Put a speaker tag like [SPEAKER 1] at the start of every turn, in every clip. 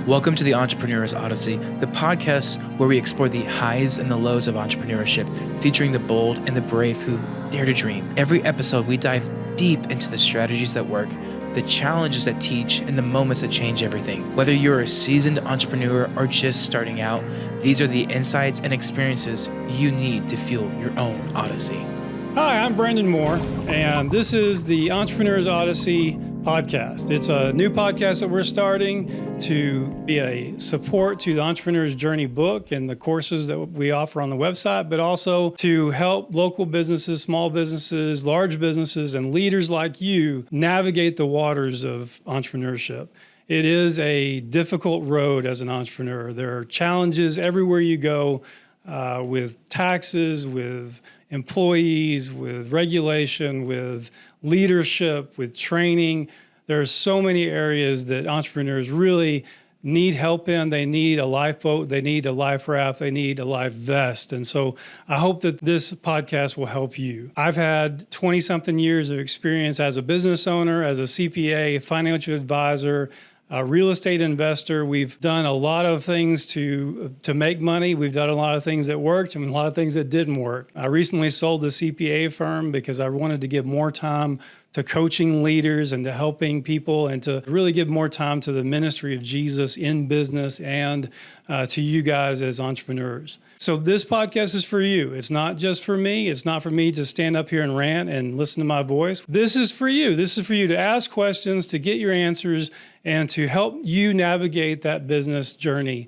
[SPEAKER 1] Welcome to the Entrepreneur's Odyssey, the podcast where we explore the highs and the lows of entrepreneurship, featuring the bold and the brave who dare to dream. Every episode, we dive deep into the strategies that work, the challenges that teach, and the moments that change everything. Whether you're a seasoned entrepreneur or just starting out, these are the insights and experiences you need to fuel your own Odyssey.
[SPEAKER 2] Hi, I'm Brandon Moore, and this is the Entrepreneur's Odyssey podcast. It's a new podcast that we're starting to be a support to the Entrepreneur's Journey book and the courses that we offer on the website, but also to help local businesses, small businesses, large businesses, and leaders like you navigate the waters of entrepreneurship. It is a difficult road as an entrepreneur. There are challenges everywhere you go with taxes, with employees, with regulation, with leadership, with training. There are so many areas that entrepreneurs really need help in. They need a lifeboat, they need a life raft, they need a life vest. And so I hope that this podcast will help you. I've had 20-something years of experience as a business owner, as a CPA, financial advisor, a real estate investor. We've done a lot of things to make money. We've done a lot of things that worked and a lot of things that didn't work. I recently sold the CPA firm because I wanted to give more time to coaching leaders and to helping people and to really give more time to the ministry of Jesus in business and to you guys as entrepreneurs. So this podcast is for you. It's not just for me. It's not for me to stand up here and rant and listen to my voice. This is for you. This is for you to ask questions, to get your answers, and to help you navigate that business journey,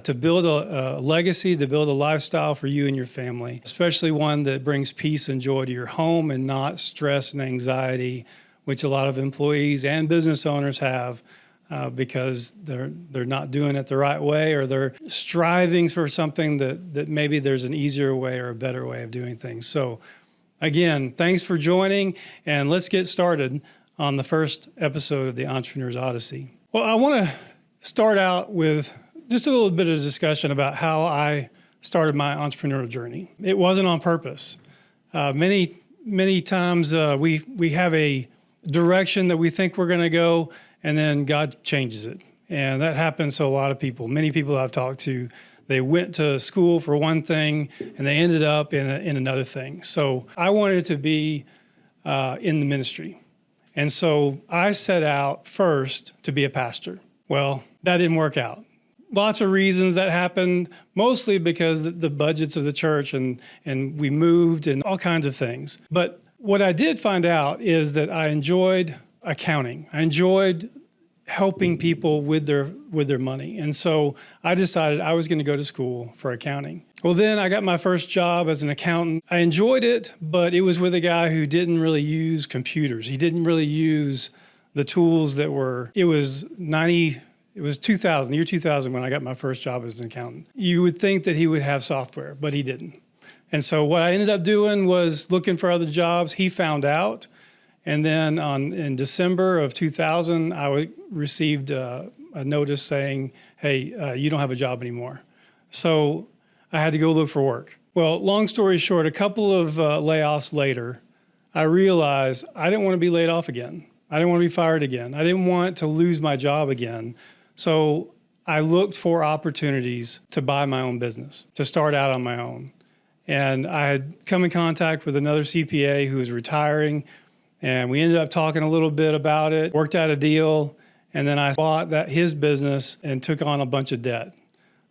[SPEAKER 2] to build a legacy, to build a lifestyle for you and your family, especially one that brings peace and joy to your home and not stress and anxiety, which a lot of employees and business owners have because they're not doing it the right way, or they're striving for something that maybe there's an easier way or a better way of doing things. So again, thanks for joining, and let's get started on the first episode of the Entrepreneur's Odyssey. Well, I want to start out with just a little bit of discussion about how I started my entrepreneurial journey. It wasn't on purpose. Many times we have a direction that we think we're going to go, and then God changes it. And that happens to a lot of people. Many people I've talked to, they went to school for one thing, and they ended up in another thing. So I wanted to be in the ministry. And so I set out first to be a pastor. Well, that didn't work out. Lots of reasons that happened, mostly because the budgets of the church and we moved and all kinds of things. But what I did find out is that I enjoyed accounting. I enjoyed helping people with their money. And so I decided I was going to go to school for accounting. Well, then I got my first job as an accountant. I enjoyed it, but it was with a guy who didn't really use computers. He didn't really use the tools that were, it was 2000, year 2000 when I got my first job as an accountant. You would think that he would have software, but he didn't. And so what I ended up doing was looking for other jobs. He found out. And then in December of 2000, I received a notice saying, hey, you don't have a job anymore. So I had to go look for work. Well, long story short, a couple of layoffs later, I realized I didn't want to be laid off again. I didn't want to be fired again. I didn't want to lose my job again. So I looked for opportunities to buy my own business, to start out on my own. And I had come in contact with another CPA who was retiring, and we ended up talking a little bit about it, worked out a deal, and then I bought his business and took on a bunch of debt.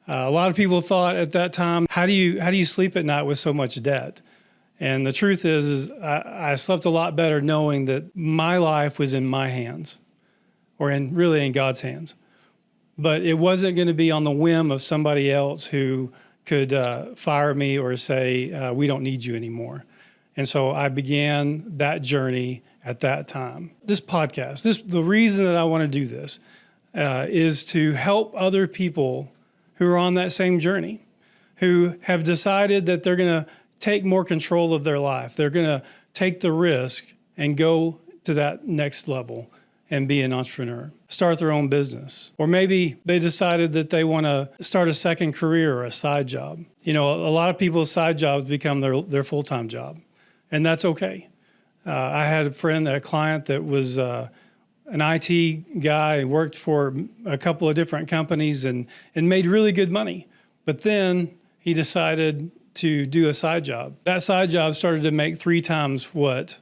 [SPEAKER 2] A lot of people thought at that time, how do you sleep at night with so much debt? And the truth is I slept a lot better knowing that my life was in my hands, or really in God's hands. But it wasn't going to be on the whim of somebody else who could fire me or say, we don't need you anymore. And so I began that journey at that time. This podcast, the reason that I want to do this is to help other people who are on that same journey, who have decided that they're going to take more control of their life. They're going to take the risk and go to that next level and be an entrepreneur, start their own business. Or maybe they decided that they want to start a second career or a side job. You know, a lot of people's side jobs become their full-time job, and that's okay. I had a client that was an IT guy, worked for a couple of different companies and made really good money. But then he decided to do a side job. That side job started to make 3 times what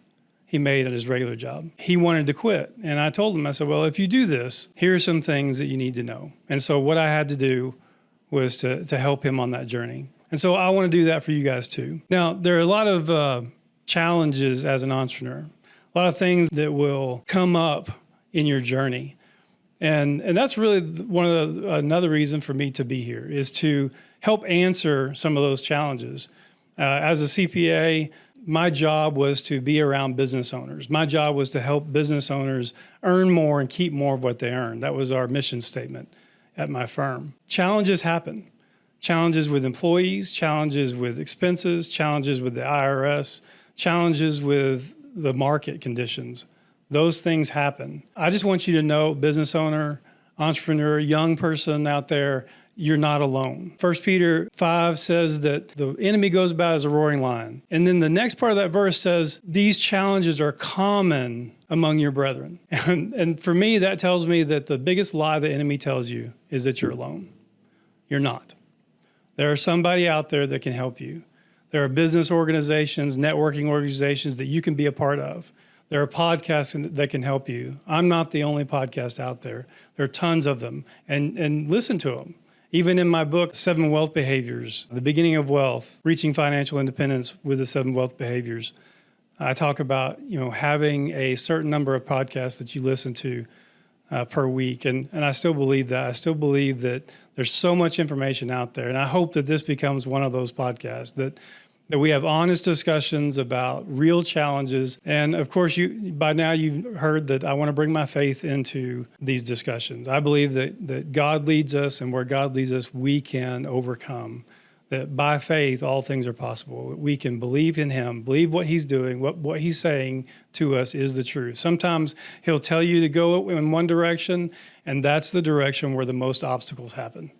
[SPEAKER 2] he made at his regular job. He wanted to quit. And I told him, I said, well, if you do this, here are some things that you need to know. And so what I had to do was to help him on that journey. And so I want to do that for you guys too. Now, there are a lot of challenges as an entrepreneur, a lot of things that will come up in your journey. And that's really another reason for me to be here, is to help answer some of those challenges. As a CPA, my job was to be around business owners. My job was to help business owners earn more and keep more of what they earn. That was our mission statement at my firm. Challenges happen. Challenges with employees, challenges with expenses, challenges with the IRS, challenges with the market conditions. Those things happen. I just want you to know, business owner, entrepreneur, young person out there, you're not alone. 1 Peter 5 says that the enemy goes about as a roaring lion. And then the next part of that verse says, these challenges are common among your brethren. And for me, that tells me that the biggest lie the enemy tells you is that you're alone. You're not. There is somebody out there that can help you. There are business organizations, networking organizations that you can be a part of. There are podcasts that can help you. I'm not the only podcast out there. There are tons of them. And listen to them. Even in my book, 7 Wealth Behaviors, The Beginning of Wealth, Reaching Financial Independence with the 7 Wealth Behaviors, I talk about, having a certain number of podcasts that you listen to per week. And I still believe that. I still believe that there's so much information out there. And I hope that this becomes one of those podcasts, that we have honest discussions about real challenges. And of course, by now you've heard that I want to bring my faith into these discussions. I believe that God leads us, and where God leads us, we can overcome. That by faith, all things are possible. We can believe in Him, believe what He's doing, what He's saying to us is the truth. Sometimes He'll tell you to go in one direction, and that's the direction where the most obstacles happen.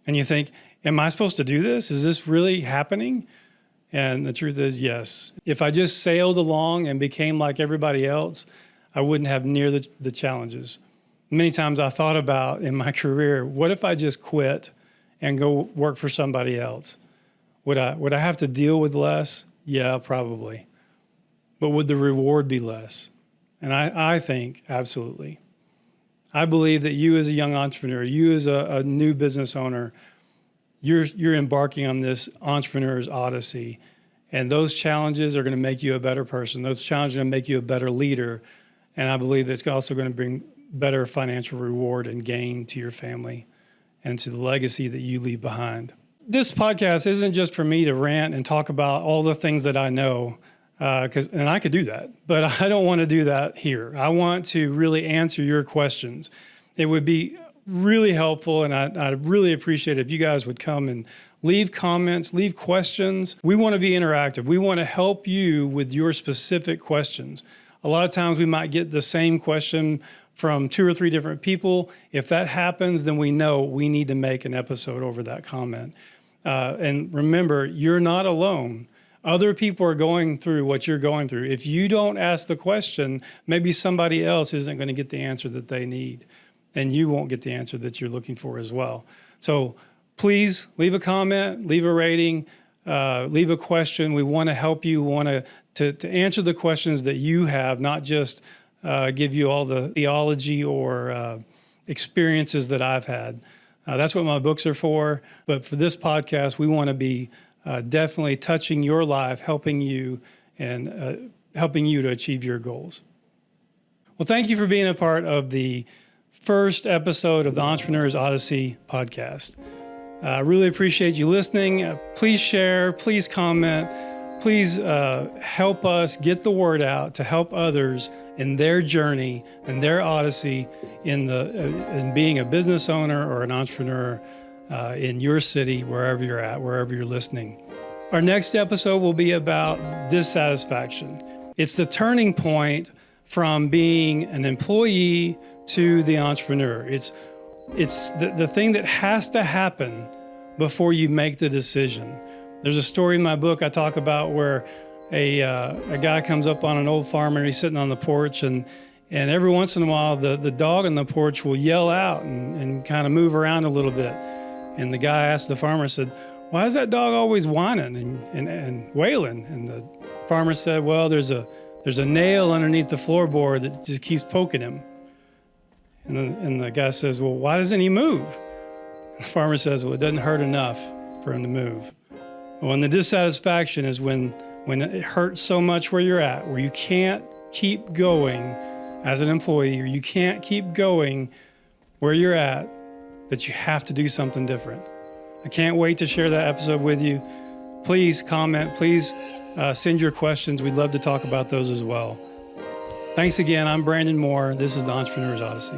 [SPEAKER 2] And you think, am I supposed to do this? Is this really happening? And the truth is, yes. If I just sailed along and became like everybody else, I wouldn't have near the challenges. Many times I thought about in my career, what if I just quit and go work for somebody else? Would I have to deal with less? Yeah, probably. But would the reward be less? And I think absolutely. I believe that you as a young entrepreneur, you as a new business owner, you're embarking on this entrepreneur's odyssey, and those challenges are going to make you a better person. Those challenges are going to make you a better leader, and I believe it's also going to bring better financial reward and gain to your family and to the legacy that you leave behind. This podcast isn't just for me to rant and talk about all the things that I know, and I could do that, but I don't want to do that here. I want to really answer your questions. It would be really helpful, and I'd really appreciate it if you guys would come and leave comments, leave questions. We want to be interactive. We want to help you with your specific questions. A lot of times we might get the same question from 2 or 3 different people. If that happens, then we know we need to make an episode over that comment. And remember, you're not alone. Other people are going through what you're going through. If you don't ask the question, maybe somebody else isn't going to get the answer that they need, and you won't get the answer that you're looking for as well. So please leave a comment, leave a rating, leave a question. We want to help you. We want to answer the questions that you have, not just give you all the theology or experiences that I've had. That's what my books are for. But for this podcast, we want to be definitely touching your life, helping you, and helping you to achieve your goals. Well, thank you for being a part of the first episode of the Entrepreneur's Odyssey podcast. I really appreciate you listening. Please share, please comment, please help us get the word out to help others in their journey and their odyssey in being a business owner or an entrepreneur in your city, wherever you're at, wherever you're listening. Our next episode will be about dissatisfaction. It's the turning point from being an employee to the entrepreneur. It's the thing that has to happen before you make the decision. There's a story in my book I talk about where a guy comes up on an old farmer. He's sitting on the porch, and every once in a while, the dog on the porch will yell out and kind of move around a little bit. And the guy asked the farmer, said, "Why is that dog always whining and wailing?" And the farmer said, "Well, there's a nail underneath the floorboard that just keeps poking him." And the guy says, "Well, why doesn't he move?" And the farmer says, "Well, it doesn't hurt enough for him to move." Well, and the dissatisfaction is when it hurts so much where you're at, where you can't keep going as an employee, or you can't keep going where you're at, that you have to do something different. I can't wait to share that episode with you. Please comment. Please send your questions. We'd love to talk about those as well. Thanks again. I'm Brandon Moore. This is the Entrepreneur's Odyssey.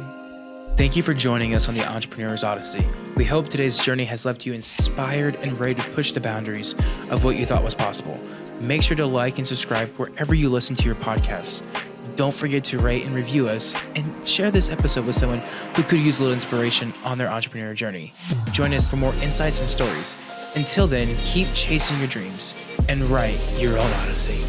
[SPEAKER 1] Thank you for joining us on the Entrepreneur's Odyssey. We hope today's journey has left you inspired and ready to push the boundaries of what you thought was possible. Make sure to like and subscribe wherever you listen to your podcasts. Don't forget to rate and review us, and share this episode with someone who could use a little inspiration on their entrepreneurial journey. Join us for more insights and stories. Until then, keep chasing your dreams and write your own Odyssey.